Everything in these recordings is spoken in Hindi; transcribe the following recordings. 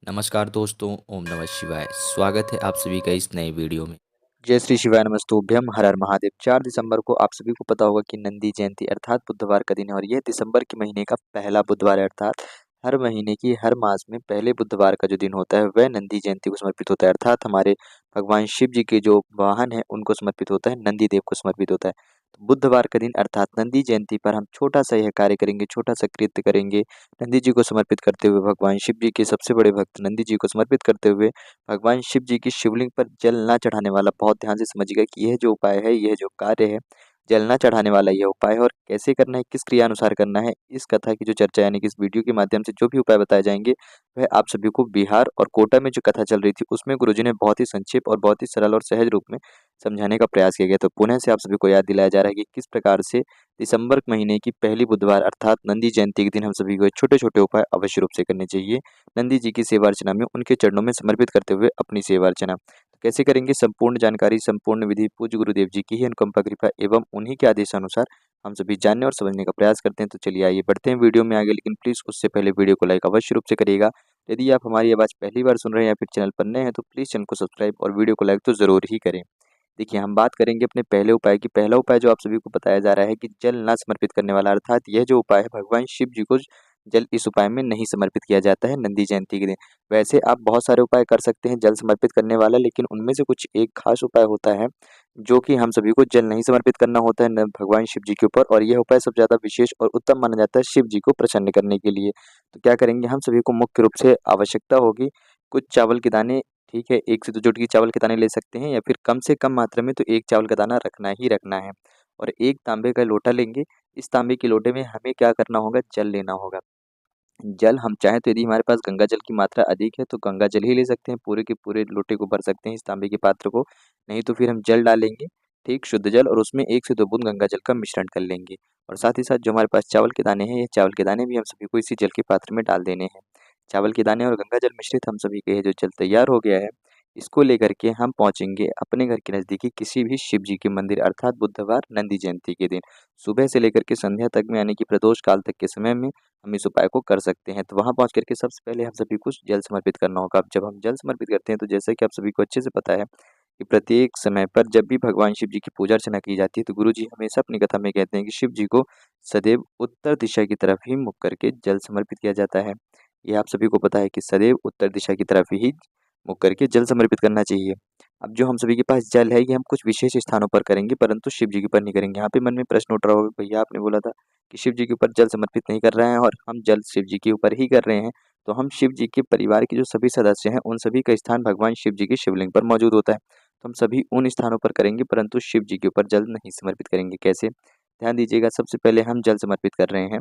नमस्कार दोस्तों, ओम नमः शिवाय। स्वागत है आप सभी का इस नए वीडियो में। जय श्री शिवाय नमस्तुभ्यम हर हर महादेव। 4 दिसंबर को आप सभी को पता होगा कि नंदी जयंती अर्थात बुधवार का दिन है और यह दिसंबर के महीने का पहला बुधवार है। अर्थात हर महीने की हर मास में पहले बुधवार का जो दिन होता है वह नंदी जयंती को समर्पित होता है। अर्थात हमारे भगवान शिव जी के जो वाहन है उनको समर्पित होता है, नंदी देव को समर्पित होता है। तो बुधवार का दिन अर्थात नंदी जयंती पर हम छोटा सा यह कार्य करेंगे, छोटा सा कृत्य करेंगे। नंदी जी को समर्पित करते हुए, भगवान शिव जी के सबसे बड़े भक्त नंदी जी को समर्पित करते हुए भगवान शिव जी की शिवलिंग पर जल ना चढ़ाने वाला, बहुत ध्यान से समझिएगा कि यह जो उपाय है, यह जो कार्य है, जल ना चढ़ाने वाला यह उपाय है और कैसे करना है, किस क्रिया अनुसार करना है, इस कथा की जो चर्चा यानी कि इस वीडियो के माध्यम से जो भी उपाय बताए जाएंगे वह आप सभी को बिहार और कोटा में जो कथा चल रही थी उसमें गुरुजी ने बहुत ही संक्षिप्त और बहुत ही सरल और सहज रूप में समझाने का प्रयास किया गया। तो पुनः से आप सभी को याद दिलाया जा रहा है कि किस प्रकार से दिसंबर महीने की पहली बुधवार अर्थात नंदी जयंती के दिन हम सभी को छोटे छोटे उपाय अवश्य रूप से करने चाहिए। नंदी जी की सेवा अर्चना में उनके चरणों में समर्पित करते हुए अपनी सेवा अर्चना तो कैसे करेंगे, संपूर्ण जानकारी, संपूर्ण विधि पूज्य गुरुदेव जी की ही अनुकंपा कृपा एवं उन्हीं के आदेशानुसार हम सभी जानने और समझने का प्रयास करते हैं। तो चलिए आइए बढ़ते हैं वीडियो में आगे, लेकिन प्लीज उससे पहले वीडियो को लाइक अवश्य रूप से करिएगा। यदि आप हमारी आवाज पहली बार सुन रहे हैं या फिर चैनल पर नए हैं तो प्लीज चैनल को सब्सक्राइब और वीडियो को लाइक तो जरूर ही करें। देखिए, हम बात करेंगे अपने पहले उपाय की। पहला उपाय जो आप सभी को बताया जा रहा है कि जल ना समर्पित करने वाला, अर्थात यह जो उपाय है भगवान शिव जी को जल इस उपाय में नहीं समर्पित किया जाता है नंदी जयंती के दिन। वैसे आप बहुत सारे उपाय कर सकते हैं जल समर्पित करने वाला, लेकिन उनमें से कुछ एक खास उपाय होता है जो कि हम सभी को जल नहीं समर्पित करना होता है भगवान शिव जी के ऊपर, और यह उपाय सबसे ज्यादा विशेष और उत्तम माना जाता है शिव जी को प्रसन्न करने के लिए। तो क्या करेंगे, हम सभी को मुख्य रूप से आवश्यकता होगी कुछ चावल के दाने। ठीक है, 1 से 2 चुटकी चावल के दाने ले सकते हैं या फिर कम से कम मात्रा में तो 1 चावल का दाना रखना ही रखना है। और 1 तांबे का लोटा लेंगे। इस तांबे के लोटे में हमें क्या करना होगा, जल लेना होगा। जल हम चाहें तो यदि हमारे पास गंगा जल की मात्रा अधिक है तो गंगा जल ही ले सकते हैं, पूरे के पूरे लोटे को भर सकते हैं इस तांबे के पात्र को। नहीं तो फिर हम जल डालेंगे, ठीक, शुद्ध जल, और उसमें 1 से 2 बूंद गंगा जल का मिश्रण कर लेंगे। और साथ ही साथ जो हमारे पास चावल के दाने हैं, ये चावल के दाने भी हम सभी को इसी जल के पात्र में डाल देने हैं। चावल के दाने और गंगा जल मिश्रित हम सभी के ये जो जल तैयार हो गया है, इसको लेकर के हम पहुँचेंगे अपने घर के नज़दीकी किसी भी शिव जी के मंदिर, अर्थात बुधवार नंदी जयंती के दिन सुबह से लेकर के संध्या तक में यानी कि प्रदोष काल तक के समय में हम इस उपाय को कर सकते हैं। तो वहाँ पहुँच कर के सबसे पहले हम सभी को जल समर्पित करना होगा। अब जब हम जल समर्पित करते हैं तो जैसा कि आप सभी को अच्छे से पता है कि प्रत्येक समय पर जब भी भगवान शिव जी की पूजा अर्चना की जाती है तो गुरु जी हमेशा अपनी कथा में कहते हैं कि शिव जी को सदैव उत्तर दिशा की तरफ ही मुख करके जल समर्पित किया जाता है। ये आप सभी को पता है कि सदैव उत्तर दिशा की तरफ ही मुख करके जल समर्पित करना चाहिए। अब जो हम सभी के पास जल है ये हम कुछ विशेष स्थानों पर करेंगे परंतु शिव जी के ऊपर नहीं करेंगे। यहाँ पे मन में प्रश्न उठ रहा होगा, भैया आपने बोला था कि शिव जी के ऊपर जल समर्पित नहीं कर रहे हैं और हम जल शिव जी के ऊपर ही कर रहे हैं। तो हम शिव जी के परिवार के जो सभी सदस्य हैं उन सभी का स्थान भगवान शिव जी के शिवलिंग पर मौजूद होता है। तो हम सभी उन स्थानों पर करेंगे परंतु शिव जी के ऊपर जल नहीं समर्पित करेंगे। कैसे, ध्यान दीजिएगा। सबसे पहले हम जल समर्पित कर रहे हैं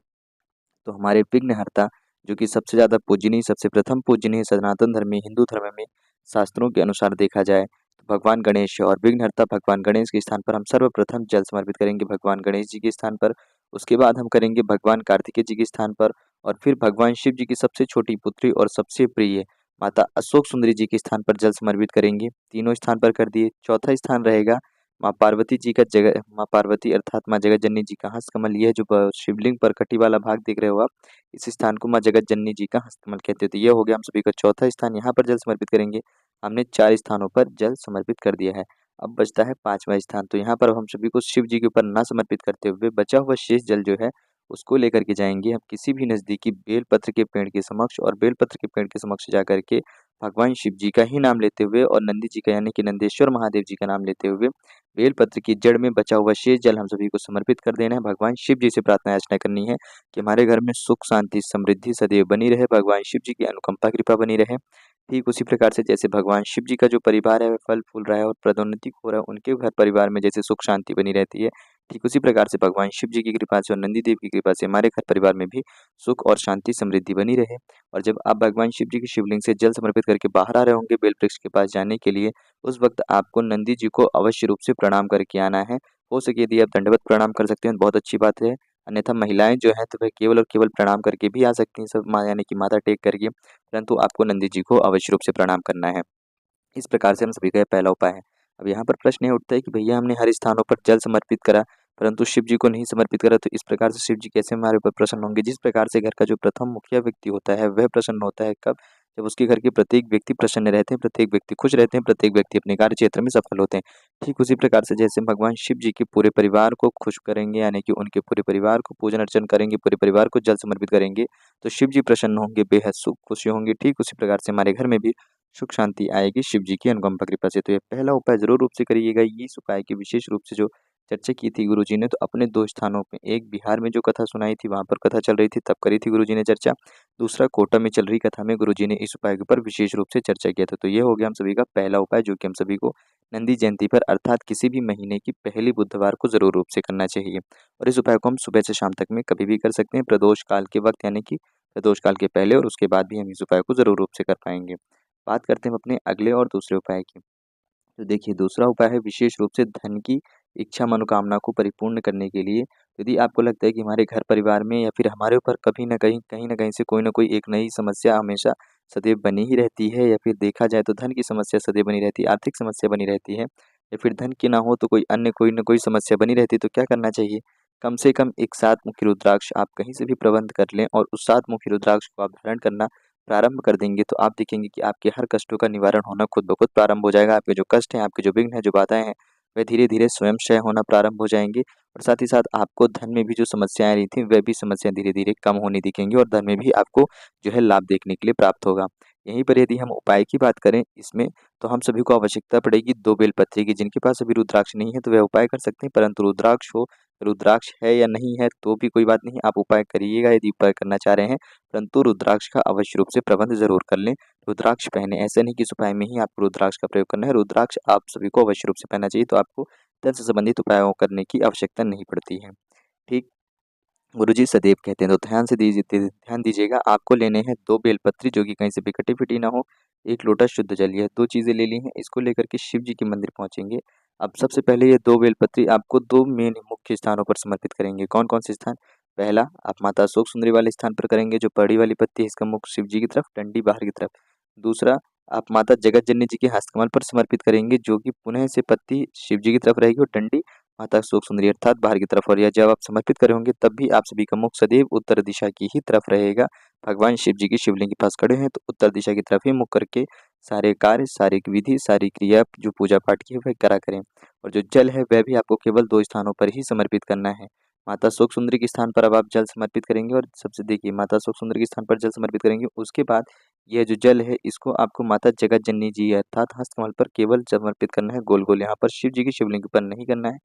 तो हमारे विघ्नहर्ता, जो कि सबसे ज़्यादा पूजनीय, सबसे प्रथम पूजनीय सनातन धर्म में, हिंदू धर्म में शास्त्रों के अनुसार देखा जाए तो भगवान गणेश है, और विघ्नहर्ता भगवान गणेश के स्थान पर हम सर्वप्रथम जल समर्पित करेंगे भगवान गणेश जी के स्थान पर। उसके बाद हम करेंगे भगवान कार्तिकेय जी के स्थान पर, और फिर भगवान शिव जी की सबसे छोटी पुत्री और सबसे प्रिय माता अशोक सुंदरी जी के स्थान पर जल समर्पित करेंगे। तीनों स्थान पर कर दिए। चौथा स्थान रहेगा माँ पार्वती जी का, जगह माँ पार्वती अर्थात माँ जगत जननी जी का हस्तकमल। यह जो शिवलिंग पर कटी वाला भाग देख रहे हो आप, इस स्थान को माँ जगत जननी जी का हस्तकमल कहते हैं। तो यह हो गया हम सभी का चौथा स्थान, यहाँ पर जल समर्पित करेंगे। हमने 4 स्थानों पर जल समर्पित कर दिया है। अब बचता है 5वां स्थान, तो यहाँ पर हम सभी को शिव जी के ऊपर ना समर्पित करते हुए बचा हुआ शेष जल जो है उसको लेकर के जाएंगे हम किसी भी नज़दीकी बेलपत्र के पेड़ के समक्ष, और बेलपत्र के पेड़ के समक्ष जाकर के भगवान शिव जी का ही नाम लेते हुए और नंदी जी का यानी कि नंदेश्वर महादेव जी का नाम लेते हुए बेलपत्र की जड़ में बचा हुआ शेष जल हम सभी को समर्पित कर देना है। भगवान शिव जी से प्रार्थना याचना करनी है कि हमारे घर में सुख शांति समृद्धि सदैव बनी रहे, भगवान शिव जी की अनुकंपा कृपा बनी रहे। ठीक उसी प्रकार से जैसे भगवान शिव जी का जो परिवार है वह फल फूल रहा है और पदोन्नति हो रहा है, उनके घर परिवार में जैसे सुख शांति बनी रहती है, ठीक उसी प्रकार से भगवान शिव जी की कृपा से और नंदी देव की कृपा से हमारे घर परिवार में भी सुख और शांति समृद्धि बनी रहे। और जब आप भगवान शिव जी की शिवलिंग से जल समर्पित करके बाहर आ रहे होंगे बेल वृक्ष के पास जाने के लिए, उस वक्त आपको नंदी जी को अवश्य रूप से प्रणाम करके आना है। हो सके यदि आप दंडवत प्रणाम कर सकते हैं तो बहुत अच्छी बात है, अन्यथा महिलाएं जो हैं तो वह केवल और केवल प्रणाम करके भी आ सकती हैं, सब माँ यानी कि माथा टेक करके, परंतु आपको नंदी जी को अवश्य रूप से प्रणाम करना है। इस प्रकार से हम सभी का ये पहला उपाय है। अब यहाँ पर प्रश्न ये उठता है कि भैया हमने हर स्थानों पर जल समर्पित करा परंतु शिव जी को नहीं समर्पित करा, तो इस प्रकार से शिव जी कैसे हमारे ऊपर प्रसन्न होंगे। जिस प्रकार से घर का जो प्रथम मुखिया व्यक्ति होता है वह प्रसन्न होता है कब, जब उसके घर के प्रत्येक व्यक्ति प्रसन्न रहते हैं, प्रत्येक व्यक्ति खुश रहते हैं, प्रत्येक व्यक्ति अपने कार्य क्षेत्र में सफल होते हैं। ठीक उसी प्रकार से जैसे भगवान शिव जी के पूरे परिवार को खुश करेंगे, यानी कि उनके पूरे परिवार को पूजन अर्चन करेंगे, पूरे परिवार को जल समर्पित करेंगे, तो शिव जी प्रसन्न होंगे, बेहद सुख खुशी होंगे। ठीक उसी प्रकार से हमारे घर में भी सुख शांति आएगी शिव जी की अनुकंपा कृपा से। तो ये पहला उपाय जरूर रूप से करिएगा। इस उपाय की विशेष रूप से जो चर्चा की थी गुरुजी ने, तो अपने 2 स्थानों पे, एक बिहार में जो कथा सुनाई थी वहाँ पर कथा चल रही थी तब करी थी गुरुजी ने चर्चा। दूसरा कोटा में चल रही कथा में गुरुजी ने इस उपाय के ऊपर विशेष रूप से चर्चा किया था। तो ये हो गया हम सभी का पहला उपाय, जो कि हम सभी को नंदी जयंती पर अर्थात किसी भी महीने की पहली बुधवार को जरूर रूप से करना चाहिए। और इस उपाय को हम सुबह से शाम तक में कभी भी कर सकते हैं, प्रदोष काल के वक्त, यानी कि प्रदोष काल के पहले और उसके बाद भी हम इस उपाय को जरूर रूप से कर पाएंगे। बात करते हैं हम अपने अगले और दूसरे उपाय की। तो देखिए दूसरा उपाय है विशेष रूप से धन की इच्छा मनोकामना को परिपूर्ण करने के लिए। यदि आपको लगता है कि हमारे घर परिवार में या फिर हमारे ऊपर कभी न कहीं, कहीं न कहीं से कोई न कोई एक नई समस्या हमेशा सदैव बनी ही रहती है, या फिर देखा जाए तो धन की समस्या सदैव बनी रहती है, आर्थिक समस्या बनी रहती है, या फिर धन की ना हो तो कोई अन्य कोई न कोई समस्या बनी रहती है, तो क्या करना चाहिए? कम से कम एक 7 मुखी रुद्राक्ष आप कहीं से भी प्रबंध कर लें और उस 7 मुखी रुद्राक्ष को आप धारण करना प्रारंभ कर देंगे, तो आप देखेंगे कि आपके हर कष्टों का निवारण होना खुद ब खुद प्रारंभ हो जाएगा। आपके जो कष्ट हैं, आपके जो विघ्न हैं, जो बाधाएँ हैं, वह धीरे-धीरे स्वयं क्षय होना प्रारंभ हो जाएँगे और साथ ही साथ आपको धन में भी जो समस्याएँ आ रही थी, वह भी समस्याएँ धीरे-धीरे कम होने दिखेंगी और धन में भी आपको जो है लाभ देखने के लिए प्राप्त होगा। यहीं पर यदि हम उपाय की बात करें इसमें, तो हम सभी को आवश्यकता पड़ेगी 2 बेलपत्री की। जिनके पास अभी रुद्राक्ष नहीं है, तो वह उपाय कर सकते हैं, परंतु रुद्राक्ष है या नहीं है तो भी कोई बात नहीं, आप उपाय करिएगा यदि उपाय करना चाह रहे हैं। परंतु रुद्राक्ष का अवश्य रूप से प्रबंध ज़रूर कर लें। रुद्राक्ष पहने, ऐसा नहीं कि इस उपाय में ही आपको रुद्राक्ष का प्रयोग करना है, रुद्राक्ष आप सभी को अवश्य रूप से पहनना चाहिए, तो आपको धन से संबंधित उपायों करने की आवश्यकता नहीं पड़ती है। ठीक, गुरुजी सदैव कहते हैं, तो ध्यान दीजिएगा, आपको लेने हैं 2 बेलपत्री जो कि कहीं से भी कटी-फटी ना हो, 1 लोटा शुद्ध जल, यह 2 चीज़ें ले ली हैं, इसको लेकर के शिव जी के मंदिर पहुँचेंगे। अब सबसे पहले ये 2 बेलपत्री आपको 2 मेन मुख्य स्थानों पर समर्पित करेंगे। कौन-कौन से स्थान? पहला, आप माता अशोक सुंदरी वाले स्थान पर करेंगे, जो बड़ी वाली पत्ती है इसका मुख शिव जी की तरफ, डंडी बाहर की तरफ। दूसरा, आप माता जगत जननी जी के हस्तकमल पर समर्पित करेंगे, जो कि पुनः से पत्ती शिव जी की तरफ रहेगी और डंडी माता अशोक सुंदरी अर्थात बाहर की तरफ। और यह जब आप समर्पित करे होंगे तब भी आप सभी का मुख सदैव उत्तर दिशा की ही तरफ रहेगा। भगवान शिव जी की शिवलिंग के पास खड़े हैं तो उत्तर दिशा की तरफ ही मुख करके सारे कार्य, सारी विधि, सारी क्रिया जो पूजा पाठ की है वह करा करें। और जो जल है वह भी आपको केवल 2 स्थानों पर ही समर्पित करना है। माता अशोक सुंदरी के स्थान पर अब आप जल समर्पित करेंगे और सबसे देखिए माता अशोक सुंदरी के स्थान पर जल समर्पित करेंगे, उसके बाद यह जो जल है इसको आपको माता जगत जननी जी अर्थात हस्तकमल पर केवल समर्पित करना है, गोल-गोल। यहाँ पर शिव जी की शिवलिंग पर नहीं करना है,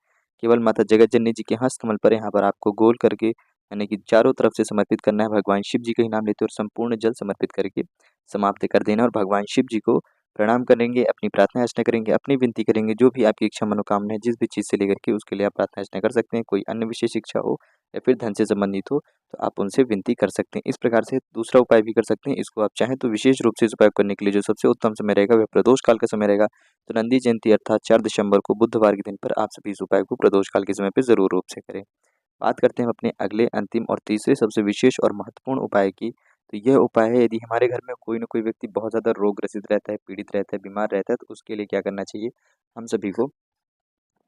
केवल माता जगत जननी जी के हस्तकमल पर यहाँ पर आपको गोल करके, यानी कि चारों तरफ से समर्पित करना है। भगवान शिव जी का ही नाम लेते हुए और संपूर्ण जल समर्पित करके समाप्त कर देना और भगवान शिव जी को प्रणाम करेंगे, अपनी प्रार्थना याचना करेंगे, अपनी विनती करेंगे, जो भी आपकी इच्छा मनोकामना है, जिस भी चीज़ से लेकर के उसके लिए आप प्रार्थना याचना कर सकते हैं। कोई अन्य विशेष इच्छा हो या फिर धन से संबंधित हो, तो आप उनसे विनती कर सकते हैं। इस प्रकार से दूसरा उपाय भी कर सकते हैं। इसको आप चाहें तो विशेष रूप से इस उपाय को करने के लिए जो सबसे उत्तम समय रहेगा वह प्रदोष काल का समय रहेगा। तो नंदी जयंती अर्थात 4 दिसंबर को बुधवार के दिन पर आप सभी इस उपाय को प्रदोष काल के समय पे ज़रूर रूप से करें। बात करते हैं हम अपने अगले, अंतिम और तीसरे सबसे विशेष और महत्वपूर्ण उपाय की। तो यह उपाय है, यदि हमारे घर में कोई न कोई व्यक्ति बहुत ज़्यादा रोग ग्रसित रहता है, पीड़ित रहता है, बीमार रहता है, तो उसके लिए क्या करना चाहिए? हम सभी को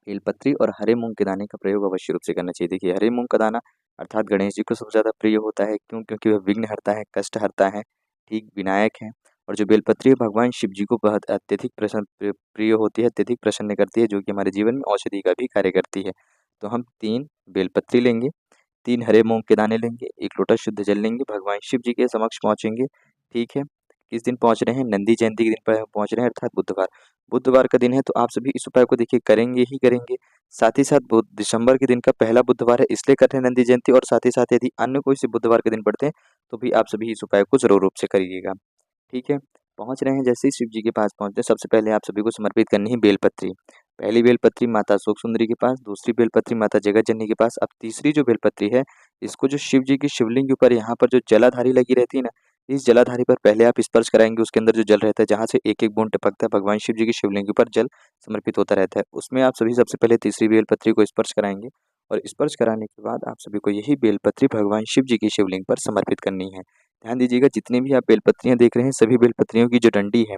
बेलपत्री और हरे मूँग के दाने का प्रयोग अवश्य रूप से करना चाहिए। देखिए हरे मूँग का दाना अर्थात गणेश जी को सबसे ज़्यादा प्रिय होता है। क्यों? क्योंकि वह विघ्न हरता है, कष्ट हरता है, ठीक विनायक है। और जो बेलपत्री है भगवान शिव जी को बहुत अत्यधिक प्रिय होती है, अत्यधिक प्रसन्न करती है, जो कि हमारे जीवन में औषधि का भी कार्य करती है। तो हम 3 बेलपत्री लेंगे, 3 हरे मूँग के दाने लेंगे, 1 लोटा शुद्ध जल लेंगे, भगवान शिव जी के समक्ष पहुँचेंगे, ठीक है? किस दिन पहुँच रहे हैं? नंदी जयंती के दिन पर पहुँच रहे हैं अर्थात बुधवार। बुधवार का दिन है तो आप सभी इस उपाय को देखिए करेंगे ही करेंगे। साथ ही साथ दिसंबर के दिन का पहला बुधवार है इसलिए कर रहे हैं नंदी जयंती, और साथ ही साथ यदि अन्य कोई से बुधवार के दिन पड़ते हैं तो भी आप सभी इस उपाय को ज़रूर रूप से करिएगा। ठीक है? पहुँच रहे हैं, जैसे ही शिव जी के पास पहुँचते हैं सबसे पहले आप सभी को समर्पित करनी है बेलपत्री। पहली बेलपत्री माता अशोक सुंदरी के पास, दूसरी बेलपत्री माता जगत जननी के पास। अब तीसरी जो बेलपत्री है इसको जो शिव जी की शिवलिंग के ऊपर यहाँ पर जो जलाधारी लगी रहती है ना, इस जलाधारी पर पहले आप स्पर्श कराएँगे, उसके अंदर जो जल रहता है जहाँ से एक-एक बूँद टपकता है भगवान शिव जी की शिवलिंग के ऊपर जल समर्पित होता रहता है। उसमें आप सभी सबसे पहले तीसरी बेलपत्री को स्पर्श कराएँगे और स्पर्श कराने के बाद आप सभी को यही बेलपत्री भगवान शिव जी की शिवलिंग पर समर्पित करनी है। ध्यान दीजिएगा, जितनी भी आप बेलपत्रियाँ देख रहे हैं सभी बेलपत्रियों की जो डंडी है,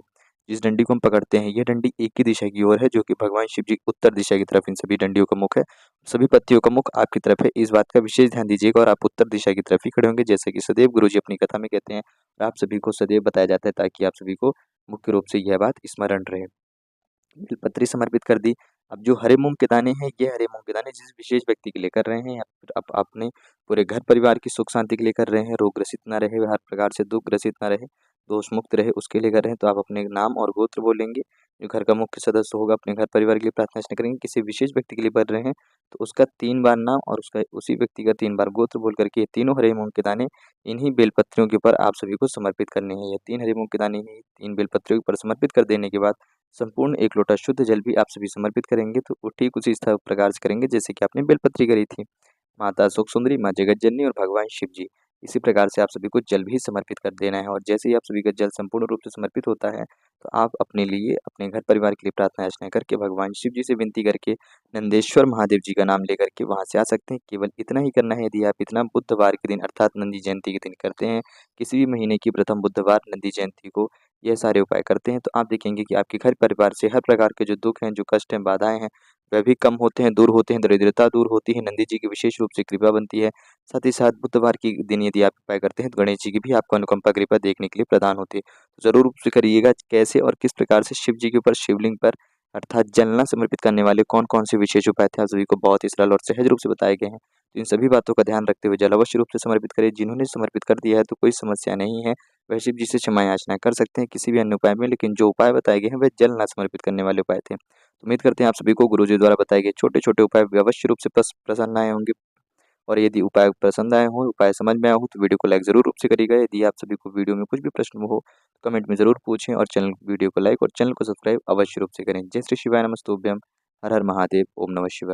जिस डंडी को हम पकड़ते हैं, यह डंडी एक ही दिशा की ओर है, जो कि भगवान शिव जी उत्तर दिशा की तरफ इन सभी डंडियों का मुख है। सभी पत्तियों का मुख आपकी तरफ है। इस बात का विशेष ध्यान दीजिएगा और आप उत्तर दिशा की तरफ ही खड़े होंगे, जैसे कि सदैव गुरुजी अपनी कथा में कहते हैं और आप सभी को सदैव बताया जाता है, ताकि आप सभी को मुख्य रूप से यह बात स्मरण रहे। बेलपत्री समर्पित कर दी। अब जो हरे मूंग के दाने हैं, ये हरे मूंग के दाने जिस विशेष व्यक्ति के लिए कर रहे हैं या फिर आप अपने पूरे घर परिवार की सुख शांति के लिए कर रहे हैं, रोग ग्रसित ना रहे, हर प्रकार से दुख ग्रसित ना रहे, दोष मुक्त रहे, उसके लिए कर रहे हैं, तो आप अपने नाम और गोत्र बोलेंगे। जो घर का मुख्य सदस्य होगा अपने घर परिवार के लिए प्रार्थना अर्चना करेंगे। किसी विशेष व्यक्ति के लिए कर रहे हैं तो उसका 3 बार नाम और उसका उसी व्यक्ति का 3 बार गोत्र बोल करके ये तीनों हरे मूंग के दाने इन्हीं बेलपत्रियों के ऊपर आप सभी को समर्पित करने हैं। ये 3 हरे मूंग के दाने ही 3 बेलपत्रियों के ऊपर समर्पित कर देने के बाद संपूर्ण 1 लोटा शुद्ध जल भी आप सभी समर्पित करेंगे, तो वो ठीक उसी प्रकार से करेंगे जैसे कि आपने बेलपत्री करी थी। माता सुख सुंदरी, माँ जगत जननी और भगवान शिव जी, इसी प्रकार से आप सभी को जल भी समर्पित कर देना है। और जैसे ही आप सभी का जल संपूर्ण रूप से समर्पित होता है, तो आप अपने लिए, अपने घर परिवार के लिए प्रार्थना अर्चना करके भगवान शिव जी से विनती करके नंदेश्वर महादेव जी का नाम लेकर के वहाँ से आ सकते हैं। केवल इतना ही करना है। यदि आप इतना बुधवार के दिन अर्थात नंदी जयंती के दिन करते हैं, किसी भी महीने की प्रथम बुधवार नंदी जयंती को यह सारे उपाय करते हैं, तो आप देखेंगे कि आपके घर परिवार से हर प्रकार के जो दुख हैं, जो कष्ट हैं, बाधाएं हैं, वह भी कम होते हैं, दूर होते हैं, दरिद्रता दूर होती है, नंदी जी की विशेष रूप से कृपा बनती है। साथ ही साथ बुधवार के दिन यदि आप उपाय करते हैं, तो गणेश जी की भी आपको अनुकंपा कृपा देखने के लिए प्रदान होती है। तो ज़रूर रूप से करिएगा। कैसे और किस प्रकार से शिव जी के ऊपर, शिवलिंग पर अर्थात जल न समर्पित करने वाले कौन-कौन से विशेष उपाय थे, आप सभी को बहुत ही सरल और सहज रूप से बताए गए हैं। तो इन सभी बातों का ध्यान रखते हुए जल अवश्य रूप से समर्पित करें। जिन्होंने समर्पित कर दिया है तो कोई समस्या नहीं है, वह शिव जी से क्षमा याचना कर सकते हैं किसी भी अन्य उपाय में, लेकिन जो उपाय बताए गए हैं वह जल न समर्पित करने वाले उपाय थे। तो उम्मीद करते हैं आप सभी को गुरुजी द्वारा बताए गए छोटे-छोटे उपाय अवश्य रूप से पसंद आए होंगे। और यदि उपाय पसंद आए हों, उपाय समझ में आया हो, तो वीडियो को लाइक ज़रूर रूप से करिएगा। यदि आप सभी को वीडियो में कुछ भी प्रश्न हो, तो कमेंट में ज़रूर पूछें और वीडियो को लाइक और चैनल को सब्सक्राइब अवश्य रूप से करें। जय श्री शिवाय नमस्तुभ्यं। हर हर महादेव। ओम नमः शिवाय।